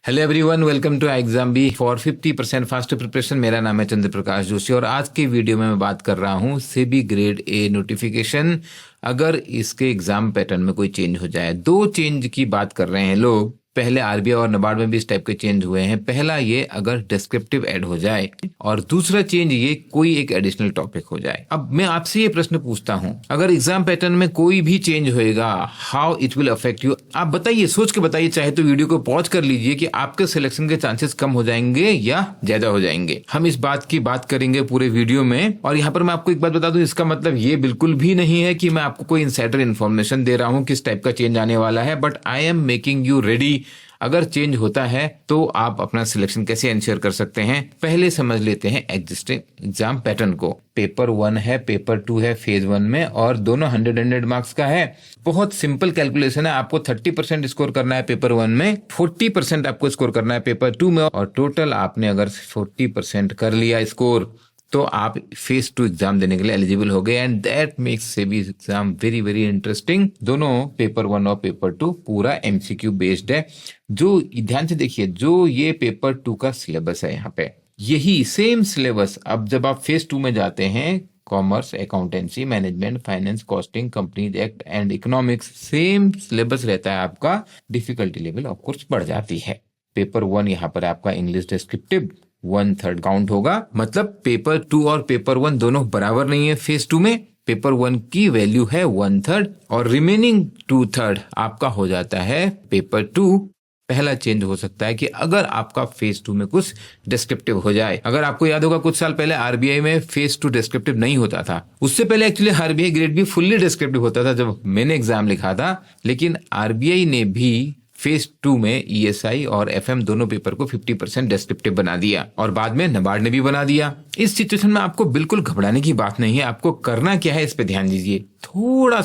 Hello everyone, welcome to exam B for 50% fast preparation. मेरा नाम है चंद्र प्रकाश जोशी और आज के वीडियो में मैं बात कर रहा हूँ सेबी ग्रेड ए नोटिफिकेशन। अगर इसके एग्जाम पैटर्न में कोई चेंज हो जाए, दो चेंज की बात कर रहे हैं लोग। पहले आरबीआई और नाबार्ड में भी इस टाइप के चेंज हुए हैं। पहला ये अगर डिस्क्रिप्टिव ऐड हो जाए और दूसरा चेंज ये कोई एक एडिशनल टॉपिक हो जाए। अब मैं आपसे ये प्रश्न पूछता हूँ, अगर एग्जाम पैटर्न में कोई भी चेंज होएगा, how it will affect you. आप बताइए, सोच के बताइए। चाहे तो वीडियो को पॉज कर लीजिए कि आपके सिलेक्शन के चांसेस कम हो जाएंगे या ज्यादा हो जाएंगे। हम इस बात की बात करेंगे पूरे वीडियो में। और यहाँ पर मैं आपको एक बात बता दूं, इसका मतलब ये बिल्कुल भी नहीं है कि मैं आपको कोई इनसाइडर इन्फॉर्मेशन दे रहा हूँ किस टाइप का चेंज आने वाला है, but I am making you ready. अगर चेंज होता है तो आप अपना सिलेक्शन कैसे एंश्योर कर सकते हैं। पहले समझ लेते हैं एग्जिस्टिंग एग्जाम पैटर्न को। पेपर 1 है, पेपर 2 है फेज 1 में, और दोनों 100 मार्क्स का है। बहुत सिंपल कैलकुलेशन है। आपको 30% स्कोर करना है पेपर 1 में, 40% आपको स्कोर करना है पेपर 2 में, और टोटल आपने अगर 40% कर लिया स्कोर तो आप फेज 2 एग्जाम देने के लिए एलिजिबल हो गए। And that makes SEBI exam very very interesting. दोनों पेपर 1 और पेपर 2 पूरा एमसीक्यू बेस्ड है। जो ध्यान से देखिए, जो ये पेपर 2 का सिलेबस है, यहाँ पे यही सेम सिलेबस अब जब आप फेज 2 में जाते हैं, commerce, accountancy, management, finance, costing, companies act and economics, same syllabus रहता है आपका। डिफिकल्टी लेवल ऑफ कोर्स बढ़ जाती है। पेपर 1 यहाँ पर आपका इंग्लिश डिस्क्रिप्टिव 1/3 काउंट होगा। मतलब पेपर 2 और पेपर 1 दोनों बराबर नहीं है। फेज 2 में पेपर 1 की वैल्यू है 1/3 और रिमेनिंग 2/3 आपका हो जाता है पेपर 2। पहला चेंज हो सकता है कि अगर आपका फेज 2 में कुछ डिस्क्रिप्टिव हो जाए। अगर आपको याद होगा, कुछ साल पहले आरबीआई में फेज 2 डिस्क्रिप्टिव नहीं होता था। उससे पहले actually RBI grade be fully descriptive होता था जब मैंने एग्जाम लिखा था। लेकिन आरबीआई ने भी फेज 2 में ईएसआई और एफएम दोनों पेपर को 50% डिस्क्रिप्टिव बना दिया, और बाद में नाबार्ड ने भी बना दिया। इस सिचुएशन में आपको बिल्कुल घबराने की बात नहीं है। आपको करना क्या है, इस पे ध्यान दीजिए। थोड़ा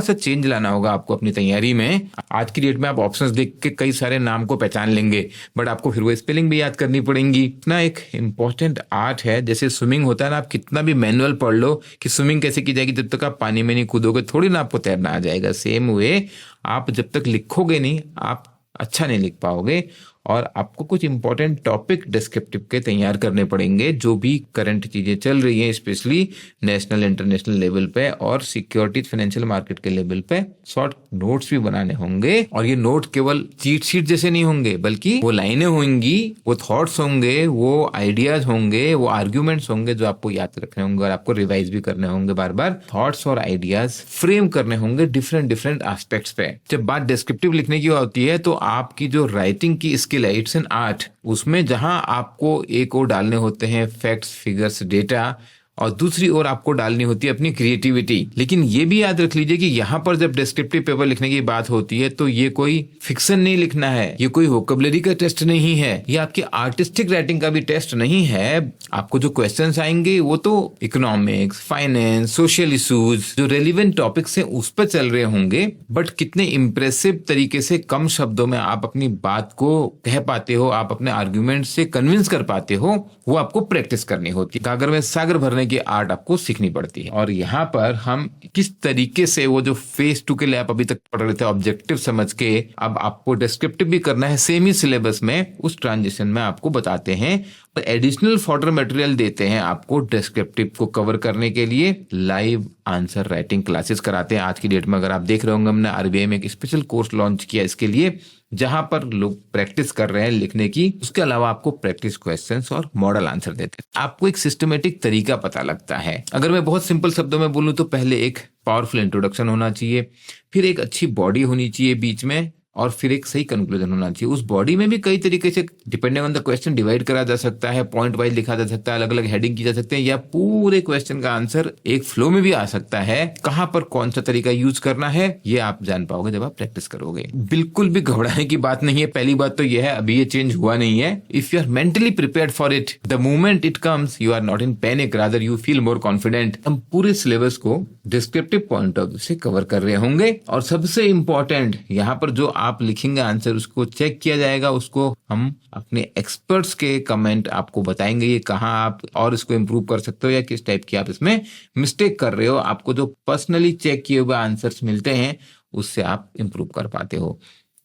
सा चेंज लाना होगा आपको अपनी तैयारी में। आज की डेट में आप ऑप्शंस देख के कई सारे नाम को पहचान लेंगे, बट आपको फिर वो स्पेलिंग भी याद करनी पड़ेंगी। इतना एक इम्पोर्टेंट आर्ट है, जैसे स्विमिंग होता है ना। आप कितना भी मैनुअल पढ़ लो कि स्विमिंग कैसे की जाएगी, जब तक आप पानी में नहीं कूदोगे थोड़ी ना आपको तैरना आ जाएगा। सेम वे आप जब तक लिखोगे नहीं, आप अच्छा नहीं लिख पाओगे। और आपको कुछ इंपॉर्टेंट टॉपिक डिस्क्रिप्टिव के तैयार करने पड़ेंगे। जो भी करंट चीजें चल रही हैं, स्पेशली नेशनल इंटरनेशनल लेवल पे और सिक्योरिटीज फाइनेंशियल मार्केट के लेवल पे, शॉर्ट नोट्स भी बनाने होंगे। और ये नोट केवल चीट शीट जैसे नहीं होंगे, बल्कि वो लाइनें होंगी, वो थॉट्स होंगे, वो आइडियाज होंगे, वो आर्ग्यूमेंट्स होंगे जो आपको याद रखने होंगे और आपको रिवाइज भी करने होंगे बार बार। थॉट्स और आइडियाज फ्रेम करने होंगे डिफरेंट एस्पेक्ट्स पे। जब बात डिस्क्रिप्टिव लिखने की होती है तो आपकी जो राइटिंग की स्किल है, इट्स एन आर्ट। उसमें जहां आपको एक और डालने होते हैं फैक्ट्स, फिगर्स, डेटा, और दूसरी ओर आपको डालनी होती है अपनी क्रिएटिविटी। लेकिन ये भी याद रख लीजिए कि यहाँ पर जब डिस्क्रिप्टिव पेपर लिखने की बात होती है तो ये कोई फिक्शन नहीं लिखना है, ये कोई वोकेबलरी का टेस्ट नहीं है, ये आपकी आर्टिस्टिक राइटिंग का भी टेस्ट नहीं है। आपको जो क्वेश्चंस आएंगे वो तो इकोनॉमिक्स, फाइनेंस, सोशल इश्यूज, जो रेलिवेंट टॉपिक्स हैं उस पर चल रहे होंगे। बट कितने इंप्रेसिव तरीके से कम शब्दों में आप अपनी बात को कह पाते हो, आप अपने आर्ग्यूमेंट से कन्विंस कर पाते हो, वो आपको प्रैक्टिस करनी होती है। कागज में सागर भरने की आर्ट आपको सीखनी पड़ती है। और यहाँ पर हम किस तरीके से वो जो फेज 2 के लिए आप अभी तक पढ़ रहे थे ऑब्जेक्टिव समझ के, अब आपको डिस्क्रिप्टिव भी करना है सेम ही सिलेबस में, उस ट्रांजिशन में आपको बताते हैं। और एडिशनल फॉर्डर मटेरियल देते हैं आपको डिस्क्रिप्टिव को कवर करने के लिए। लाइव आंसर राइटिंग क्लासेस कराते हैं। आज की डेट में अगर आप देख रहे होंगे, हमने आरबीआई में एक स्पेशल कोर्स लॉन्च किया इसके लिए, जहां पर लोग प्रैक्टिस कर रहे हैं लिखने की। उसके अलावा आपको प्रैक्टिस क्वेश्चंस और मॉडल आंसर देते हैं। आपको एक सिस्टमेटिक तरीका पता लगता है। अगर मैं बहुत सिंपल शब्दों में बोलूं तो पहले एक पावरफुल इंट्रोडक्शन होना चाहिए, फिर एक अच्छी बॉडी होनी चाहिए बीच में, और फिर एक सही कंक्लूजन होना चाहिए। उस बॉडी में भी कई तरीके से depending on the question divide करा जा सकता है, पॉइंट वाइज लिखा जा सकता है, अलग अलग हेडिंग की जा सकते हैं, या पूरे क्वेश्चन का आंसर एक फ्लो में भी आ सकता है। कहां पर कौन सा तरीका यूज करना है ये आप जान पाओगे जब आप प्रैक्टिस करोगे। बिल्कुल भी घबराने की बात नहीं है। पहली बात तो यह है, अभी ये चेंज हुआ नहीं है। If you are mentally prepared for it, the moment it comes you are not in panic, rather you feel more confident. हम पूरे सिलेबस को डिस्क्रिप्टिव पॉइंट ऑफ व्यू से कवर कर रहे होंगे। और सबसे इंपॉर्टेंट, यहाँ पर जो आप लिखेंगे आंसर, उसको चेक किया जाएगा। उसको हम अपने एक्सपर्ट्स के कमेंट आपको बताएंगे, ये कहाँ आप और इसको इंप्रूव कर सकते हो या किस टाइप की आप इसमें मिस्टेक कर रहे हो। आपको जो पर्सनली चेक किए हुए आंसर्स मिलते हैं उससे आप इंप्रूव कर पाते हो।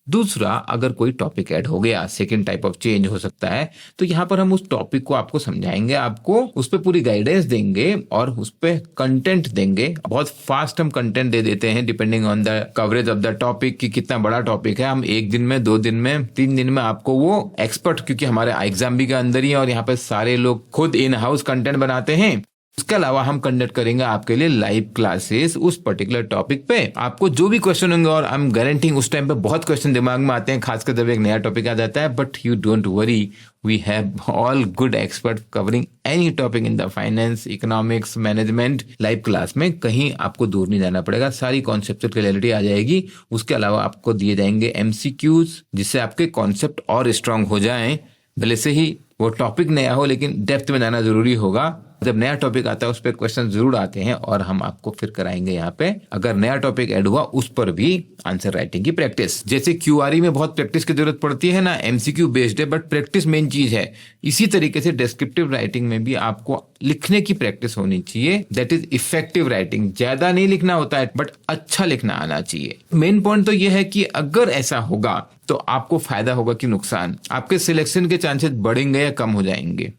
दूसरा, अगर कोई टॉपिक ऐड हो गया, सेकंड टाइप ऑफ चेंज हो सकता है, तो यहाँ पर हम उस टॉपिक को आपको समझाएंगे, आपको उस पर पूरी गाइडेंस देंगे और उस पर कंटेंट देंगे। बहुत फास्ट हम कंटेंट दे देते हैं depending on the coverage of the topic कि कितना बड़ा टॉपिक है। हम 1 दिन में, 2 दिन में, 3 दिन में आपको वो एक्सपर्ट, क्योंकि हमारे एग्जाम भी के अंदर ही है और यहाँ पे सारे लोग खुद इन हाउस कंटेंट बनाते हैं। इसके अलावा हम कंडक्ट करेंगे आपके लिए लाइव क्लासेस उस पर्टिकुलर टॉपिक पे। आपको जो भी क्वेश्चन होंगे, और आई एम गारंटिंग उस टाइम पे बहुत क्वेश्चन दिमाग में आते हैं, खासकर जब एक नया टॉपिक आ जाता है, but you don't worry, we have all good expert covering any topic in the finance, economics, management. Live class में कहीं आपको दूर नहीं जाना पड़ेगा, सारी कॉन्सेप्चुअल क्लैरिटी आ जाएगी। उसके अलावा आपको दिए जाएंगे MCQs, जिससे आपके कॉन्सेप्ट और स्ट्रांग हो जाएं। भले से ही वो टॉपिक नया हो, लेकिन डेप्थ में जाना जरूरी होगा। जब नया टॉपिक आता है उस पर क्वेश्चन जरूर आते हैं, और हम आपको फिर कराएंगे यहाँ पे, अगर नया टॉपिक ऐड हुआ उस पर भी आंसर राइटिंग की प्रैक्टिस। जैसे QRE में बहुत प्रैक्टिस की जरूरत पड़ती है ना, MCQ बेस्ड है, बट प्रैक्टिस मेन चीज है। इसी तरीके से डिस्क्रिप्टिव राइटिंग में भी आपको लिखने की प्रैक्टिस होनी चाहिए, दैट इज इफेक्टिव राइटिंग। ज्यादा नहीं लिखना होता है, बट अच्छा लिखना आना चाहिए। मेन पॉइंट तो यह है कि अगर ऐसा होगा तो आपको फायदा होगा कि नुकसान, आपके सिलेक्शन के चांसेस बढ़ेंगे या कम हो जाएंगे।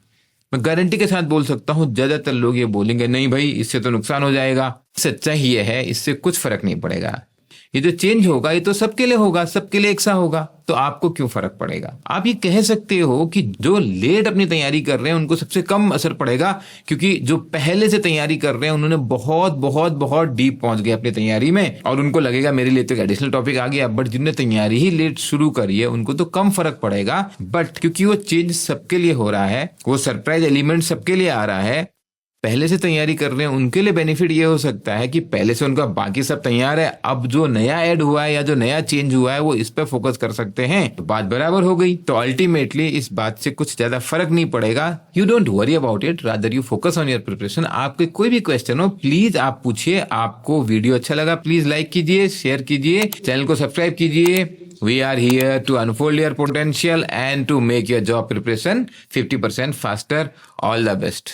मैं गारंटी के साथ बोल सकता हूं, ज्यादातर लोग ये बोलेंगे नहीं भाई इससे तो नुकसान हो जाएगा। सच्चाई ये है, इससे कुछ फर्क नहीं पड़ेगा। ये जो चेंज होगा ये तो सबके लिए होगा, सबके लिए एक सा होगा, तो आपको क्यों फर्क पड़ेगा। आप ये कह सकते हो कि जो लेट अपनी तैयारी कर रहे हैं उनको सबसे कम असर पड़ेगा, क्योंकि जो पहले से तैयारी कर रहे हैं उन्होंने बहुत बहुत बहुत डीप पहुंच गए अपनी तैयारी में, और उनको लगेगा मेरे लिए तो एक एडिशनल टॉपिक आ गया। बट जिनने तैयारी ही लेट शुरू करी है उनको तो कम फर्क पड़ेगा, बट क्योंकि वो चेंज सबके लिए हो रहा है, वो सरप्राइज एलिमेंट सबके लिए आ रहा है, पहले से तैयारी कर रहे हैं उनके लिए बेनिफिट ये हो सकता है कि पहले से उनका बाकी सब तैयार है, अब जो नया ऐड हुआ है या जो नया चेंज हुआ है वो इस पे फोकस कर सकते हैं, तो बात बराबर हो गई। तो अल्टीमेटली इस बात से कुछ ज्यादा फर्क नहीं पड़ेगा। You don't worry about it, rather you focus on your preparation. आपके कोई भी क्वेश्चन हो प्लीज आप पूछिए। आपको वीडियो अच्छा लगा प्लीज लाइक कीजिए, शेयर कीजिए, चैनल को सब्सक्राइब कीजिए। We are here to unfold your potential and to make your job preparation 50% faster. All the best.